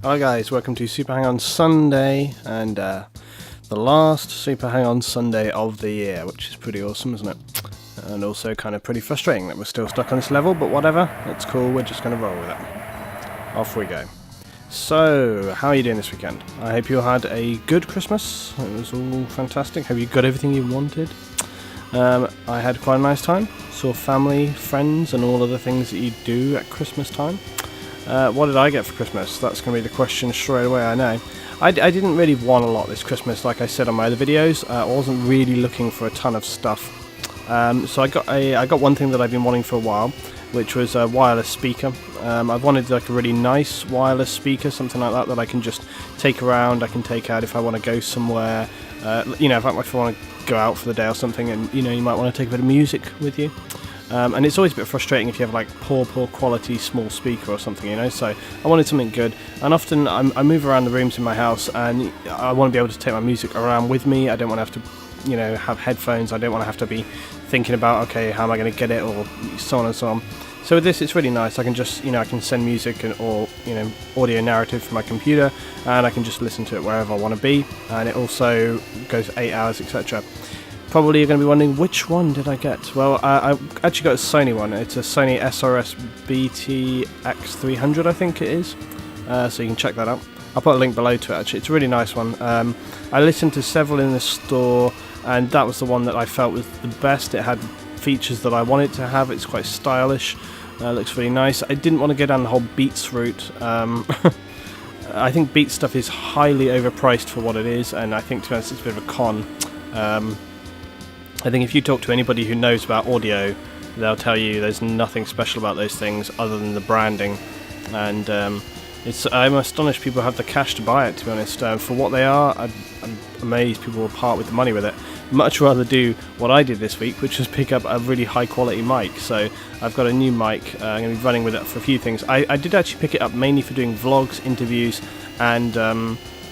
Hi guys, welcome to Super Hang On Sunday, and the last Super Hang On Sunday of the year, which is pretty awesome, isn't it? And also kind of pretty frustrating that we're still stuck on this level, but whatever, it's cool, we're just going to roll with it. Off we go. So, how are you doing this weekend? I hope you had a good Christmas, it was all fantastic. Have you got everything you wanted? I had quite a nice time, saw family, friends, and all of the things that you do at Christmas time. What did I get for Christmas? That's going to be the question straight away, I know. I didn't really want a lot this Christmas, like I said on my other videos. I wasn't really looking for a ton of stuff. So I got one thing that I've been wanting for a while, which was a wireless speaker. I've wanted like a really nice wireless speaker, something like that I can just take around, I can take out if I want to go somewhere. You know, if I want to go out for the day or something, and you know, you might want to take a bit of music with you. And it's always a bit frustrating if you have like poor quality small speaker or something, you know, so I wanted something good. And often I move around the rooms in my house and I want to be able to take my music around with me. I don't want to have to, you know, have headphones. I don't want to have to be thinking about, okay, how am I going to get it, or so on and so on. So with this, it's really nice. I can just, you know, I can send music or, you know, audio narrative from my computer, and I can just listen to it wherever I want to be. And it also goes 8 hours, etc. Probably you're going to be wondering, which one did I get? Well, I actually got a Sony one. It's a Sony SRS BTX300, I think it is. So you can check that out. I'll put a link below to it, actually. It's a really nice one. I listened to several in the store, and that was the one that I felt was the best. It had features that I wanted to have. It's quite stylish. Looks really nice. I didn't want to go down the whole Beats route. I think Beats stuff is highly overpriced for what it is, and I think, to be honest, it's a bit of a con. I think if you talk to anybody who knows about audio, they'll tell you there's nothing special about those things other than the branding, and I'm astonished people have the cash to buy it, to be honest. For what they are, I'm amazed people will part with the money with it. Much rather do what I did this week, which was pick up a really high quality mic. So I've got a new mic, I'm going to be running with it for a few things. I did actually pick it up mainly for doing vlogs, interviews, and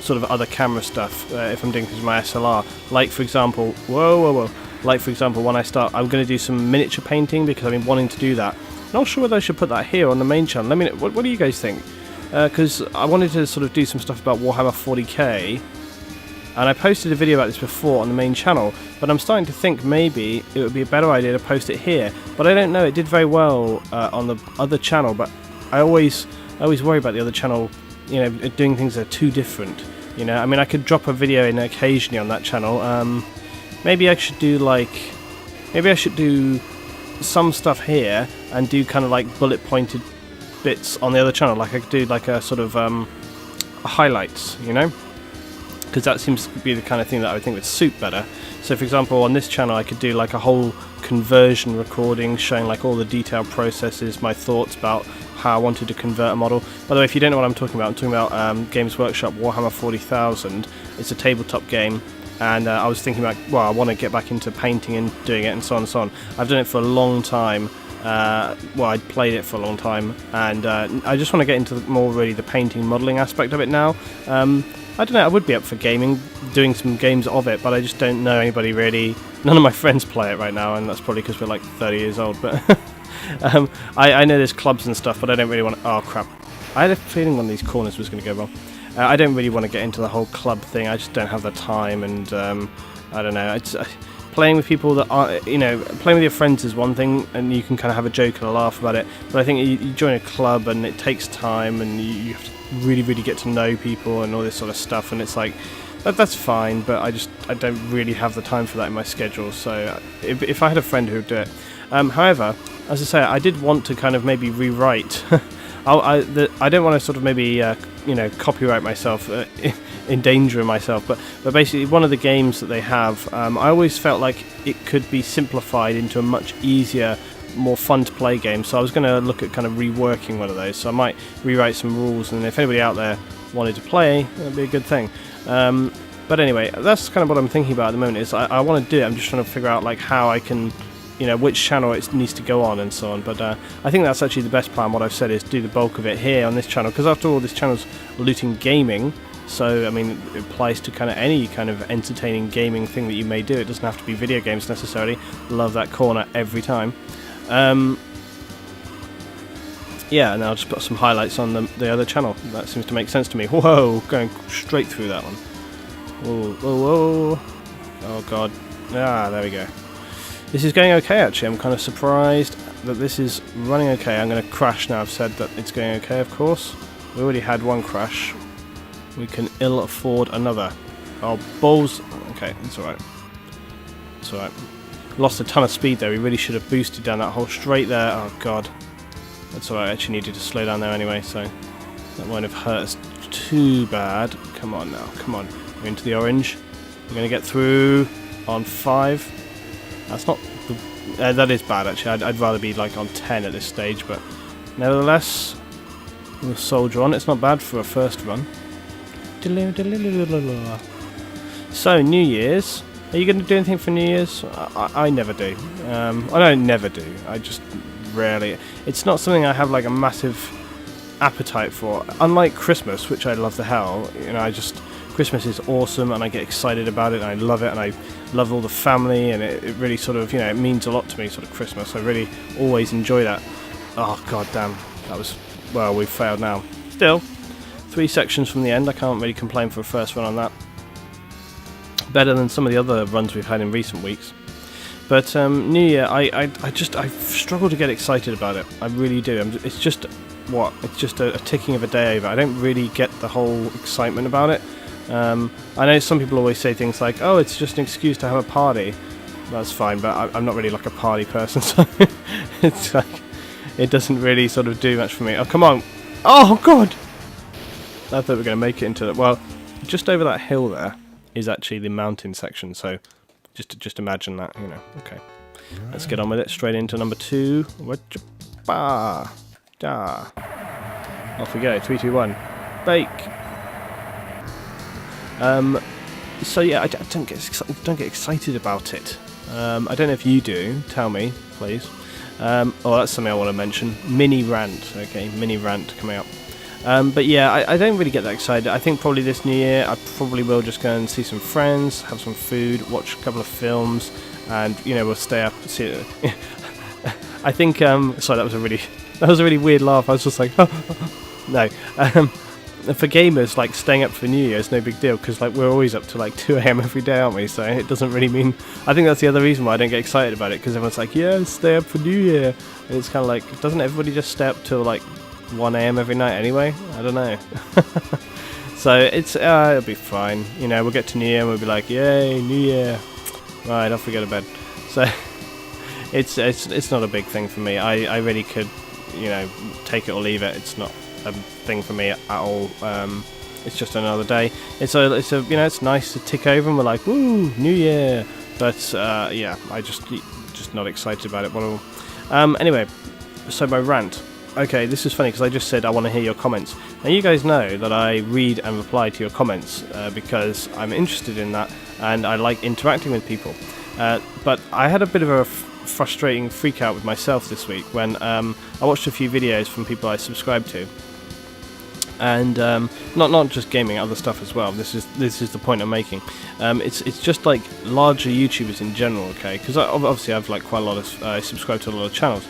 sort of other camera stuff, if I'm doing things with my SLR. Like for example, like for example, when I'm going to do some miniature painting, because I've been wanting to do that. Not sure whether I should put that here on the main channel. Let me know, what do you guys think? Because I wanted to sort of do some stuff about Warhammer 40k, and I posted a video about this before on the main channel, but I'm starting to think maybe it would be a better idea to post it here. But I don't know, it did very well on the other channel, but I always worry about the other channel, you know, doing things that are too different. You know, I mean, I could drop a video in occasionally on that channel. Maybe I should do some stuff here and do kind of like bullet pointed bits on the other channel. Like I could do like a sort of highlights, you know, because that seems to be the kind of thing that I would think would suit better. So for example, on this channel I could do like a whole conversion recording showing like all the detailed processes, my thoughts about how I wanted to convert a model. By the way, if you don't know what I'm talking about Games Workshop Warhammer 40,000. It's a tabletop game, and I was thinking about, well, I want to get back into painting and doing it, and so on and so on. I've done it for a long time. I'd played it for a long time, and I just want to get into more really the painting, modelling aspect of it now. I don't know, I would be up for gaming, doing some games of it, but I just don't know anybody really. None of my friends play it right now, and that's probably because we're like 30 years old, but I know there's clubs and stuff, but I don't really want to. Oh crap, I had a feeling one of these corners was going to go wrong. I don't really want to get into the whole club thing. I just don't have the time, and I don't know, playing with people that are, you know, playing with your friends is one thing, and you can kind of have a joke and a laugh about it, but I think you join a club and it takes time, and you have to really get to know people and all this sort of stuff, and it's like that's fine, but I don't really have the time for that in my schedule. So if I had a friend who would do it. However, as I say, I did want to kind of maybe rewrite. I don't want to sort of maybe you know, copyright myself, endangering myself, but basically one of the games that they have, I always felt like it could be simplified into a much easier, more fun to play game. So I was going to look at kind of reworking one of those. So I might rewrite some rules, and if anybody out there wanted to play, that'd be a good thing. But anyway, that's kind of what I'm thinking about at the moment. Is I want to do it. I'm just trying to figure out like how I can, you know, which channel it needs to go on and so on. But I think that's actually the best plan. What I've said is do the bulk of it here on this channel, because after all, this channel's Luetingaming. So I mean, it applies to kind of any kind of entertaining gaming thing that you may do. It doesn't have to be video games necessarily. Love that corner every time. yeah, and I'll just put some highlights on the other channel. That seems to make sense to me. Whoa, going straight through that one. Whoa, whoa, whoa. Oh god. Ah, there we go. This is going okay actually. I'm kind of surprised that this is running okay. I'm going to crash now. I've said that it's going okay, of course. We already had one crash. We can ill afford another. Oh, balls. Okay, it's alright. It's alright. Lost a ton of speed there. We really should have boosted down that whole straight there. Oh god. That's alright. I actually needed to slow down there anyway, so that won't have hurt us too bad. Come on now. Come on. We're into the orange. We're going to get through on 5. That's not... that is bad actually. I'd rather be like on 10 at this stage, but nevertheless, we'll soldier on. It's not bad for a first run. So, New Year's. Are you going to do anything for New Year's? I never do. I don't never do. I just rarely... It's not something I have like a massive appetite for. Unlike Christmas, which I love the hell, you know, Christmas is awesome and I get excited about it and I love it and I love all the family and it really sort of, you know, it means a lot to me, sort of Christmas. I really always enjoy that. Oh god damn, that was, well, we've failed now. Still, 3 sections from the end. I can't really complain for a first run on that. Better than some of the other runs we've had in recent weeks. But New Year, I've struggled to get excited about it. I really do. It's just a ticking of a day over. I don't really get the whole excitement about it. I know some people always say things like, oh, it's just an excuse to have a party. That's fine, but I'm not really like a party person, so it's like, it doesn't really sort of do much for me. Oh, come on. Oh, God! I thought we were going to make it into the... Well, just over that hill there is actually the mountain section, so just imagine that, you know. Okay. Let's get on with it. Straight into number 2. Off we go. 3, 2, 1. Bake! So yeah, I don't get excited about it. I don't know if you do. Tell me, please. Oh, that's something I want to mention. Mini rant. Okay, mini rant coming up. But yeah, I don't really get that excited. I think probably this New Year, I probably will just go and see some friends, have some food, watch a couple of films, and you know, we'll stay up. See it. I think. Sorry, that was a really weird laugh. I was just like, no. For gamers, like staying up for New Year is no big deal because like we're always up to like 2 AM every day, aren't we? So it doesn't really mean. I think that's the other reason why I don't get excited about it, because everyone's like, yeah, stay up for New Year, and it's kind of like, doesn't everybody just stay up till like 1 AM every night anyway? I don't know. So it's it'll be fine. You know, we'll get to New Year and we'll be like, yay, New Year. Right, off we go to bed. So it's not a big thing for me. I really could, you know, take it or leave it. It's not a thing for me at all. It's just another day. It's a you know, it's nice to tick over and we're like, woo, New Year. But yeah, I just not excited about it at all. Anyway, so my rant. Okay, this is funny because I just said I want to hear your comments. Now you guys know that I read and reply to your comments because I'm interested in that and I like interacting with people. But I had a bit of a frustrating freak out with myself this week when I watched a few videos from people I subscribe to. And not just gaming, other stuff as well. This is the point I'm making. It's just like larger YouTubers in general, okay? Because obviously I've like quite a lot of I subscribe to a lot of channels,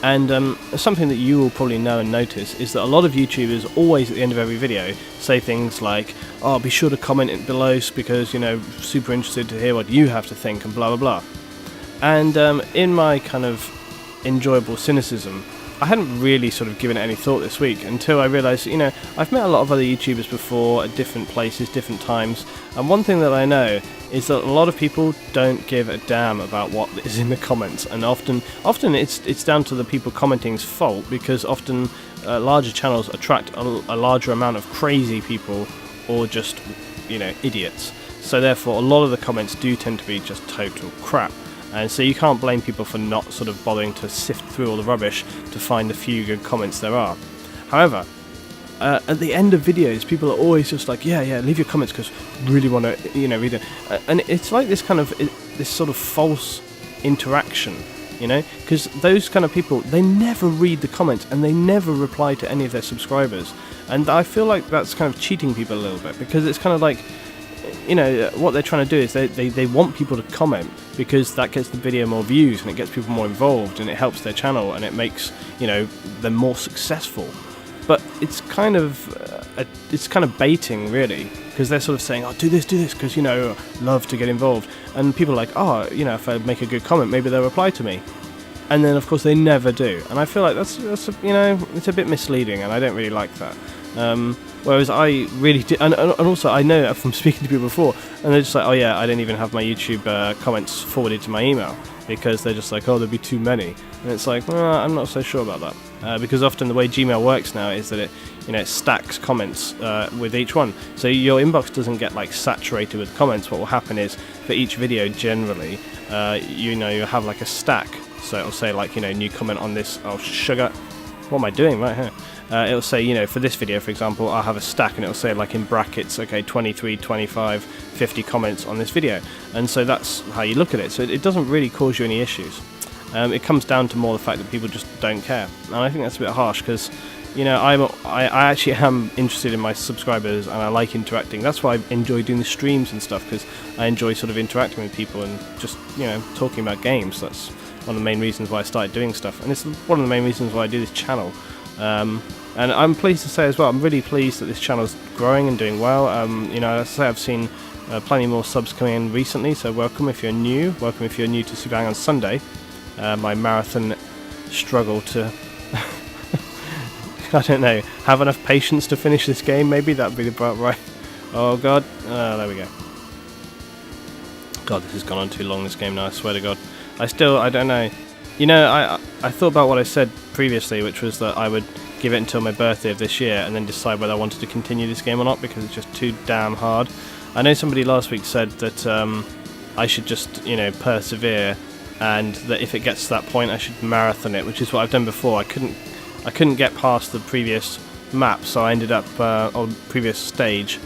and something that you will probably know and notice is that a lot of YouTubers always at the end of every video say things like, "Oh, be sure to comment it below because you know super interested to hear what you have to think," and blah blah blah. And in my kind of enjoyable cynicism, I hadn't really sort of given it any thought this week until I realised, you know, I've met a lot of other YouTubers before at different places, different times, and one thing that I know is that a lot of people don't give a damn about what is in the comments, and often it's down to the people commenting's fault, because often larger channels attract a larger amount of crazy people or just, you know, idiots. So therefore a lot of the comments do tend to be just total crap. And so you can't blame people for not sort of bothering to sift through all the rubbish to find the few good comments there are. However, at the end of videos, people are always just like, yeah, leave your comments because I really want to, you know, read it. And it's like this kind of, this sort of false interaction, you know, because those kind of people, they never read the comments and they never reply to any of their subscribers. And I feel like that's kind of cheating people a little bit, because it's kind of like, you know, what they're trying to do is they want people to comment, because that gets the video more views and it gets people more involved and it helps their channel and it makes, you know, them more successful. But it's kind of baiting, really, because they're sort of saying, oh, do this because, you know, love to get involved, and people are like, oh, you know, if I make a good comment, maybe they'll reply to me. And then, of course, they never do. And I feel like that's you know, it's a bit misleading, and I don't really like that. Whereas I really do, and also I know from speaking to people before, and they're just like, oh yeah, I don't even have my YouTube comments forwarded to my email, because they're just like, oh, there'll be too many. And it's like, well, I'm not so sure about that, because often the way Gmail works now is that it, you know, it stacks comments with each one, so your inbox doesn't get like saturated with comments. What will happen is, for each video, generally, you know, you have like a stack. So it'll say, like, you know, new comment on this, oh sugar, what am I doing right here? It'll say, you know, for this video, for example, I'll have a stack, and it'll say, like, in brackets, okay, 23, 25, 50 comments on this video. And so that's how you look at it. So it doesn't really cause you any issues. It comes down to more the fact that people just don't care. And I think that's a bit harsh, because, you know, I actually am interested in my subscribers, and I like interacting. That's why I enjoy doing the streams and stuff, because I enjoy sort of interacting with people and just, you know, talking about games. That's one of the main reasons why I started doing stuff, and it's one of the main reasons why I do this channel. And I'm pleased to say as well, I'm really pleased that this channel's growing and doing well. You know, as I say, I've seen plenty more subs coming in recently, so welcome if you're new. Welcome if you're new to Subang on Sunday. My marathon struggle to, I don't know, have enough patience to finish this game, maybe that'd be about right. Oh god, there we go. God, this has gone on too long, this game now, I swear to god. I don't know. You know, I thought about what I said previously, which was that I would give it until my birthday of this year and then decide whether I wanted to continue this game or not, because it's just too damn hard. I know somebody last week said that I should just, you know, persevere, and that if it gets to that point I should marathon it, which is what I've done before. I couldn't get past the previous map, so I ended up on previous stage,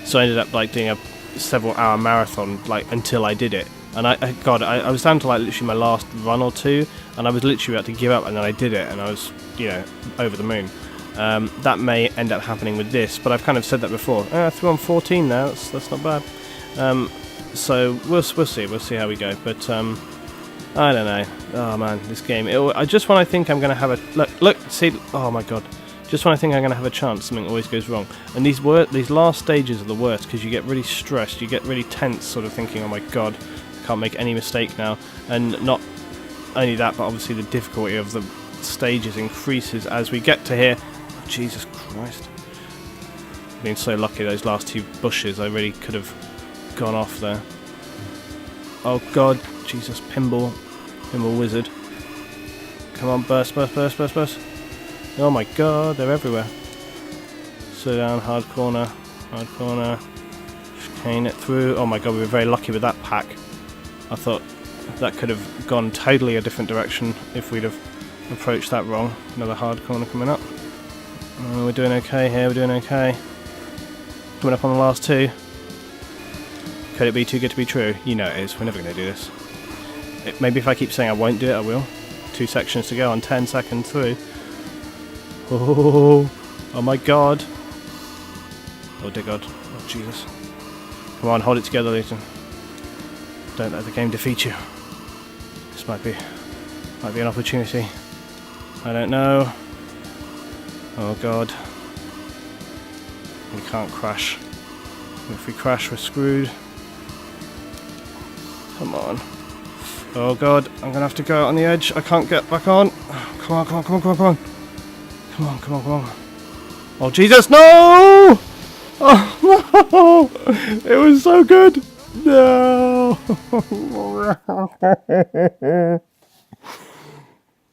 so I ended up like doing a several hour marathon, like, until I did it. And I was down to like literally my last run or two, and I was literally about to give up, and then I did it, and I was, you know, over the moon. That may end up happening with this, but I've kind of said that before. Through on 14 now, that's not bad. So we'll see how we go. But I don't know. Oh man, this game. Just when I think I'm gonna have a look, see. Oh my god. Just when I think I'm gonna have a chance, something always goes wrong. And these last stages are the worst, because you get really stressed, you get really tense, sort of thinking, oh my god, can't make any mistake now. And not only that, but obviously the difficulty of the stages increases as we get to here. Oh, Jesus Christ. I've been so lucky those last two bushes, I really could have gone off there. Oh god, Jesus, pinball wizard. Come on, burst. Oh my god, they're everywhere. Slow down, hard corner, chicane it through. Oh my god, we were very lucky with that pack. I thought that could have gone totally a different direction if we'd have approached that wrong. Another hard corner coming up. We're doing okay here, we're doing okay. Coming up on the last two. Could it be too good to be true? You know it is, we're never going to do this. Maybe if I keep saying I won't do it, I will. 2 sections to go on 10 seconds through. Oh my god. Oh dear god. Oh Jesus. Come on, hold it together, Luetin. Don't let the game defeat you. This might be an opportunity. I don't know. Oh god. We can't crash. If we crash, we're screwed. Come on. Oh god, I'm gonna have to go out on the edge. I can't get back on. Come on. Come on. Oh Jesus, no! Oh no! It was so good! No!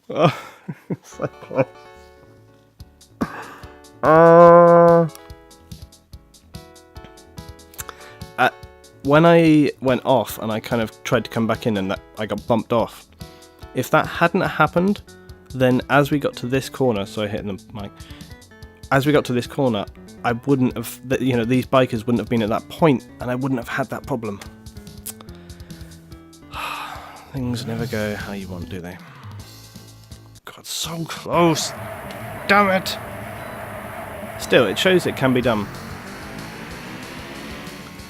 Oh, so close. When I went off and I kind of tried to come back in and I got bumped off, if that hadn't happened, then as we got to this corner, so I hit the mic, as we got to this corner, I wouldn't have, you know, these bikers wouldn't have been at that point, and I wouldn't have had that problem. Things never go how you want, do they? God, so close! Damn it! Still, it shows it can be done.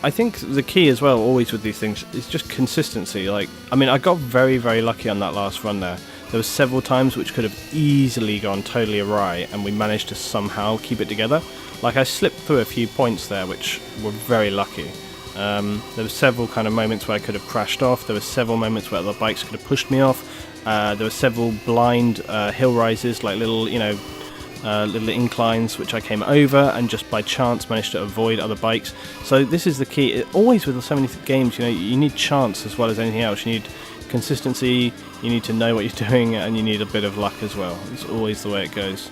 I think the key as well, always with these things, is just consistency. Like, I mean, I got very, very lucky on that last run there. There were several times which could have easily gone totally awry, and we managed to somehow keep it together. Like, I slipped through a few points there, which were very lucky. There were several kind of moments where I could have crashed off. There were several moments where the bikes could have pushed me off. There were several blind hill rises, like little, little inclines which I came over and just by chance managed to avoid other bikes. So this is the key. Always with so many games, you need chance as well as anything else. You need consistency, you need to know what you're doing, and you need a bit of luck as well. It's always the way it goes.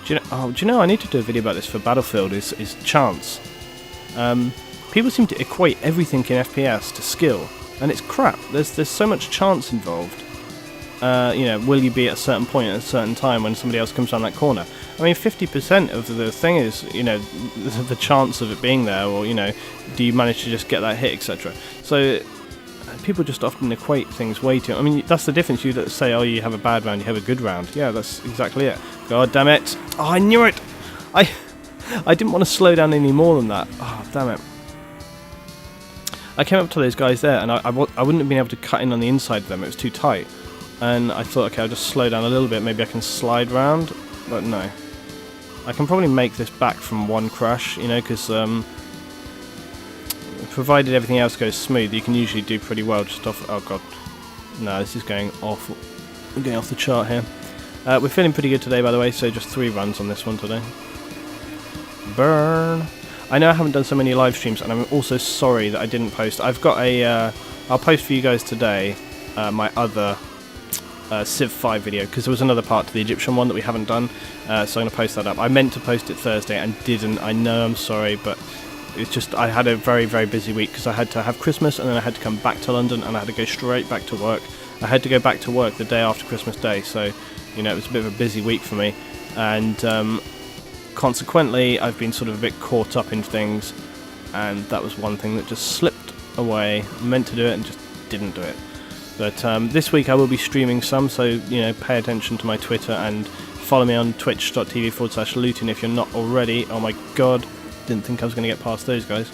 Do you know I need to do a video about this for Battlefield, is chance. People seem to equate everything in FPS to skill, and it's crap. There's so much chance involved. Will you be at a certain point at a certain time when somebody else comes around that corner? I mean, 50% of the thing is, the chance of it being there, or, do you manage to just get that hit, etc. So, people just often equate things way too... I mean, that's the difference. You say, oh, you have a bad round, you have a good round. Yeah, that's exactly it. God damn it. Oh, I knew it! I didn't want to slow down any more than that. Oh, damn it. I came up to those guys there, and I wouldn't have been able to cut in on the inside of them. It was too tight. And I thought, okay, I'll just slow down a little bit, maybe I can slide round, but no. I can probably make this back from one crash, because provided everything else goes smooth, you can usually do pretty well just off... Oh god. No, this is going off. I'm going off the chart here. We're feeling pretty good today, by the way, so just 3 runs on this one today. Burn! I know I haven't done so many live streams, and I'm also sorry that I didn't post. I've got a... I'll post for you guys today my other... Civ 5 video, because there was another part to the Egyptian one that we haven't done, so I'm going to post that up. I meant to post it Thursday and didn't. I know, I'm sorry, but it's just I had a very, very busy week because I had to have Christmas and then I had to come back to London and I had to go straight back to work. I had to go back to work the day after Christmas Day, so it was a bit of a busy week for me, and consequently I've been sort of a bit caught up in things, and that was one thing that just slipped away. I meant to do it and just didn't do it. But this week I will be streaming some, so pay attention to my Twitter and follow me on twitch.tv/Luetin if you're not already. Oh my god, didn't think I was going to get past those guys.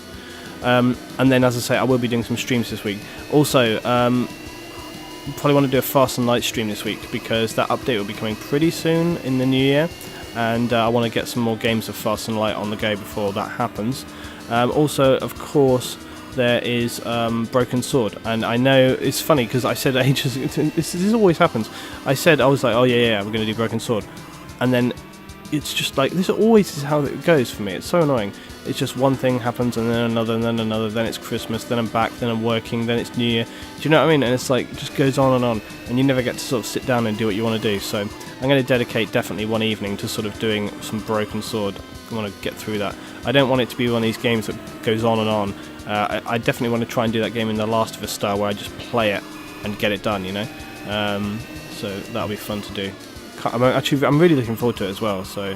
And then, as I say, I will be doing some streams this week. Also, probably want to do a Fast and Light stream this week, because that update will be coming pretty soon in the new year, and I want to get some more games of Fast and Light on the go before that happens. Also, of course, there is Broken Sword, and I know it's funny because I said ages this always happens. I was like, oh yeah, we're going to do Broken Sword, and then it's just like, this always is how it goes for me. It's so annoying. It's just one thing happens and then another and then another, then it's Christmas, then I'm back, then I'm working, then it's New Year. Do you know what I mean? And it's like, it just goes on, and you never get to sort of sit down and do what you want to do. So I'm going to dedicate definitely one evening to sort of doing some Broken Sword. I want to get through that. I don't want it to be one of these games that goes on and on. I definitely want to try and do that game in The Last of Us style, where I just play it and get it done, so that'll be fun to do. I'm really looking forward to it as well, so,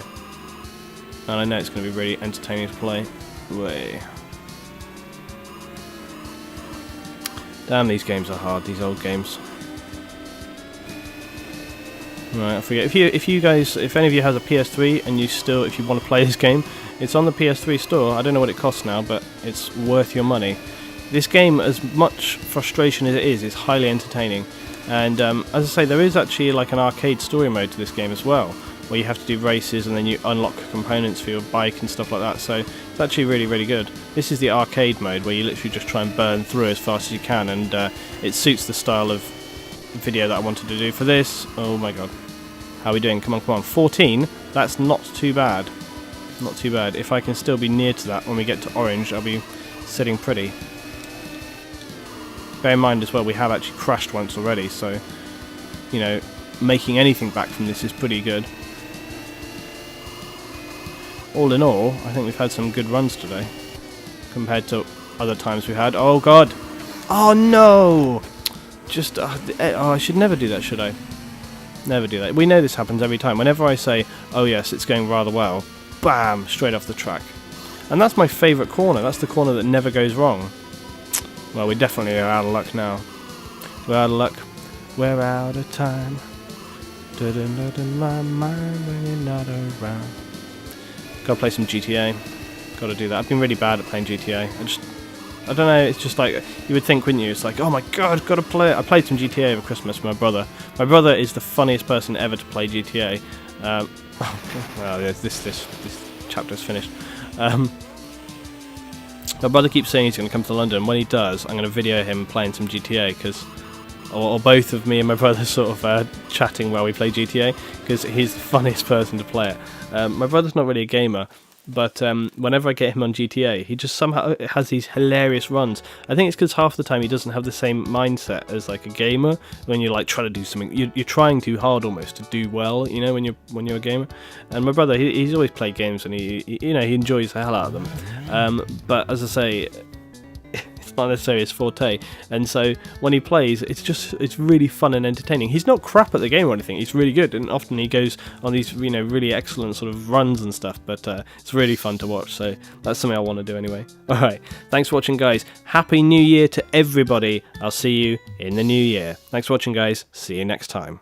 and I know it's going to be really entertaining to play. Way. Damn, these games are hard, these old games. Right, I forget. If any of you has a PS3 and if you want to play this game, it's on the PS3 store. I don't know what it costs now, but it's worth your money. This game, as much frustration as it is highly entertaining. And as I say, there is actually like an arcade story mode to this game as well, where you have to do races and then you unlock components for your bike and stuff like that. So it's actually really, really good. This is the arcade mode, where you literally just try and burn through as fast as you can, and it suits the style of video that I wanted to do for this. Oh my god. How are we doing? Come on. 14? That's not too bad. Not too bad. If I can still be near to that when we get to orange, I'll be sitting pretty. Bear in mind as well, we have actually crashed once already, so, making anything back from this is pretty good. All in all, I think we've had some good runs today, compared to other times we had. Oh god! Oh no! Just, I should never do that, should I? Never do that. We know this happens every time. Whenever I say, oh yes, it's going rather well, bam, straight off the track. And that's my favourite corner. That's the corner that never goes wrong. Well, we definitely are out of luck now. We're out of luck. We're out of time. In my mind when you're not around. Gotta play some GTA. got to do that. I've been really bad at playing GTA. I don't know, it's just like, you would think, wouldn't you? It's like, oh my god, got to play it. I played some GTA over Christmas with my brother. My brother is the funniest person ever to play GTA. Well, this chapter's finished. My brother keeps saying he's going to come to London. When he does, I'm going to video him playing some GTA, because, or both of me and my brother sort of chatting while we play GTA, because he's the funniest person to play it. My brother's not really a gamer, but whenever I get him on GTA, he just somehow has these hilarious runs. I think it's because half the time he doesn't have the same mindset as like a gamer. When you're like trying to do something, you're trying too hard almost to do well, you know, when you're a gamer. And my brother, he's always played games, and he enjoys the hell out of them. But as I say, it's not necessarily his forte, and so when he plays, it's really fun and entertaining. He's not crap at the game or anything, he's really good, and often he goes on these really excellent sort of runs and stuff, but it's really fun to watch, so that's something I want to do anyway. Alright, thanks for watching, guys. Happy New Year to everybody. I'll see you in the new year. Thanks for watching, guys. See you next time.